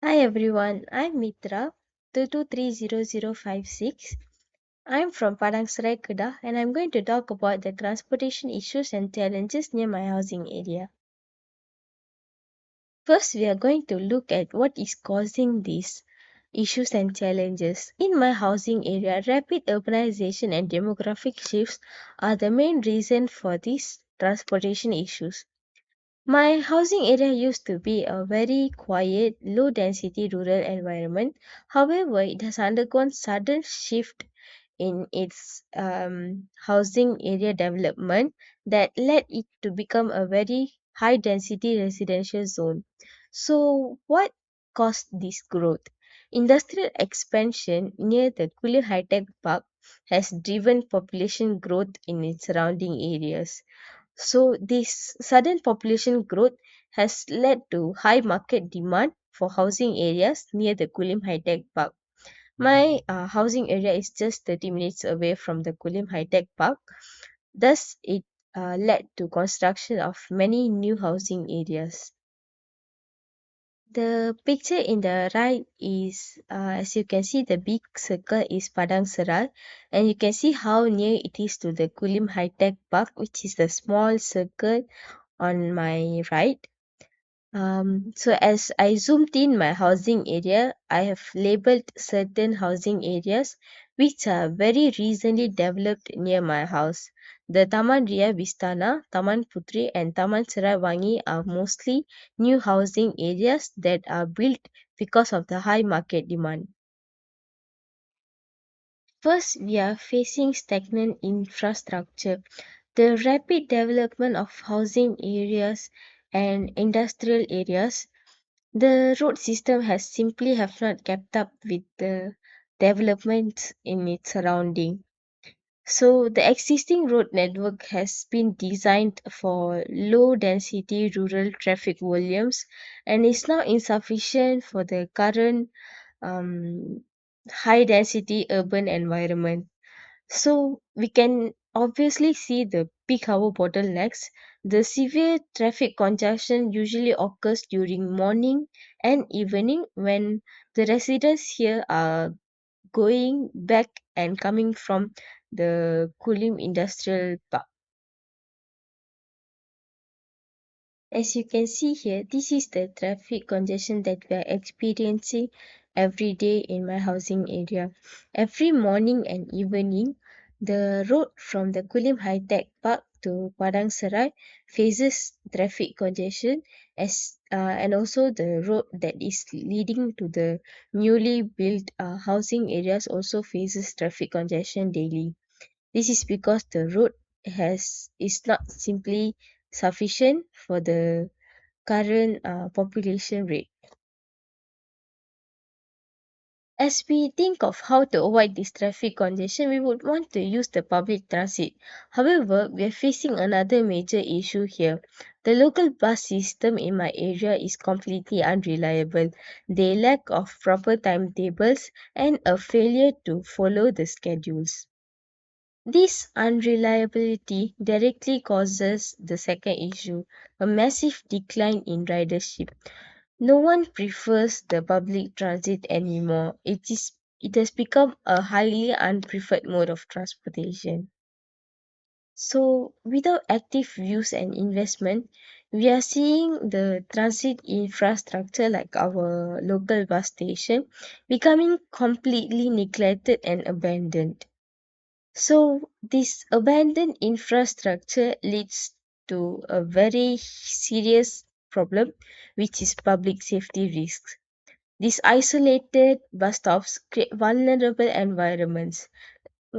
Hi everyone, I'm Mitra 22300056. I'm from Padang Serai, Kedah, and I'm going to talk about the transportation issues and challenges near my housing area. First, we are going to look at what is causing these issues and challenges. In my housing area, rapid urbanization and demographic shifts are the main reason for these transportation issues. My housing area used to be a very quiet, low density rural environment. However, it has undergone sudden shift in its housing area development that led it to become a very high density residential zone. So, what caused this growth? Industrial expansion near the Kulim High Tech Park has driven population growth in its surrounding areas. So, this sudden population growth has led to high market demand for housing areas near the Kulim High Tech Park. My housing area is just 30 minutes away from the Kulim High Tech Park. Thus, it led to construction of many new housing areas. The picture in the right is, as you can see, the big circle is Padang Seral, and you can see how near it is to the Kulim High Tech Park, which is the small circle on my right. So as I zoomed in my housing area, I have labeled certain housing areas which are very recently developed near my house. The Taman Ria Vistana, Taman Putri, and Taman Serai Wangi are mostly new housing areas that are built because of the high market demand. First, we are facing stagnant infrastructure. The rapid development of housing areas and industrial areas, the road system has simply have not kept up with the developments in its surrounding. So the existing road network has been designed for low density rural traffic volumes and is now insufficient for the current um, high density urban environment. So we can obviously see the peak hour bottlenecks. The severe traffic congestion usually occurs during morning and evening when the residents here are going back and coming from the Kulim Industrial Park. As you can see here, this is the traffic congestion that we are experiencing every day in my housing area. Every morning and evening, the road from the Kulim High Tech Park to Padang Serai faces traffic congestion and also the road that is leading to the newly built housing areas also faces traffic congestion daily. This is because the road is not simply sufficient for the current population rate. As we think of how to avoid this traffic congestion, we would want to use the public transit. However, we are facing another major issue here. The local bus system in my area is completely unreliable. They lack of proper timetables and a failure to follow the schedules. This unreliability directly causes the second issue, a massive decline in ridership. No one prefers the public transit anymore. It has become a highly unpreferred mode of transportation. So, without active use and investment, we are seeing the transit infrastructure like our local bus station becoming completely neglected and abandoned. So, this abandoned infrastructure leads to a very serious problem, which is public safety risks. These isolated bus stops create vulnerable environments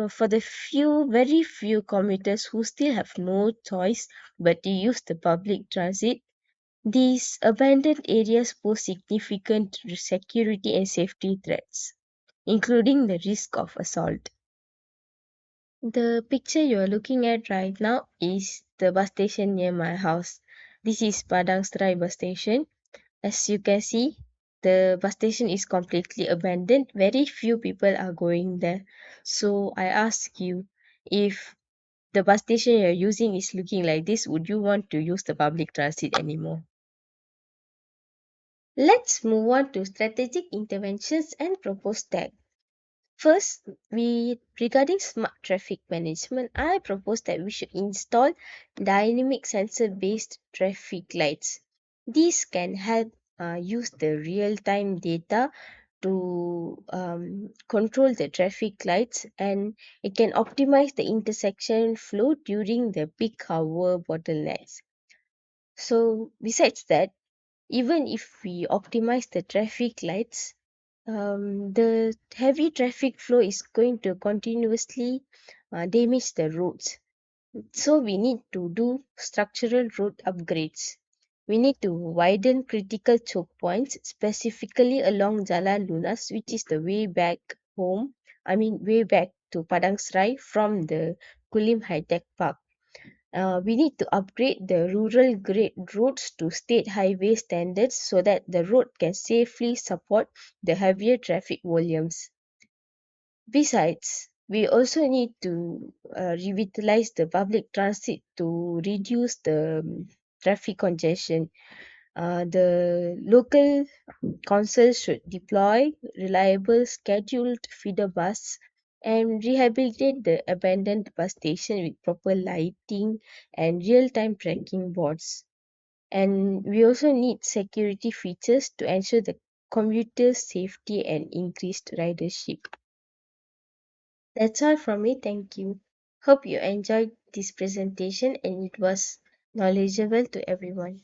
for the very few commuters who still have no choice but to use the public transit. These abandoned areas pose significant security and safety threats, including the risk of assault. The picture you're looking at right now is the bus station near my house. This is Padang Serai bus station. As you can see, the bus station is completely abandoned. Very few people are going there. So I ask you, if the bus station you're using is looking like this, would you want to use the public transit anymore? Let's move on to strategic interventions and proposed tech. First, regarding smart traffic management, I propose that we should install dynamic sensor-based traffic lights. These can help use the real-time data to control the traffic lights, and it can optimize the intersection flow during the peak hour bottlenecks. So, besides that, even if we optimize the traffic lights, the heavy traffic flow is going to continuously damage the roads. So we need to do structural road upgrades. We need to widen critical choke points, specifically along Jalan Lunas, which is the way back home. I mean, way back to Padang Serai from the Kulim High Tech Park. We need to upgrade the rural grade roads to state highway standards so that the road can safely support the heavier traffic volumes. Besides, we also need to revitalize the public transit to reduce the traffic congestion. The local council should deploy reliable scheduled feeder bus and rehabilitate the abandoned bus station with proper lighting and real-time tracking boards. And we also need security features to ensure the commuters' safety and increased ridership. That's all from me. Thank you. Hope you enjoyed this presentation and it was knowledgeable to everyone.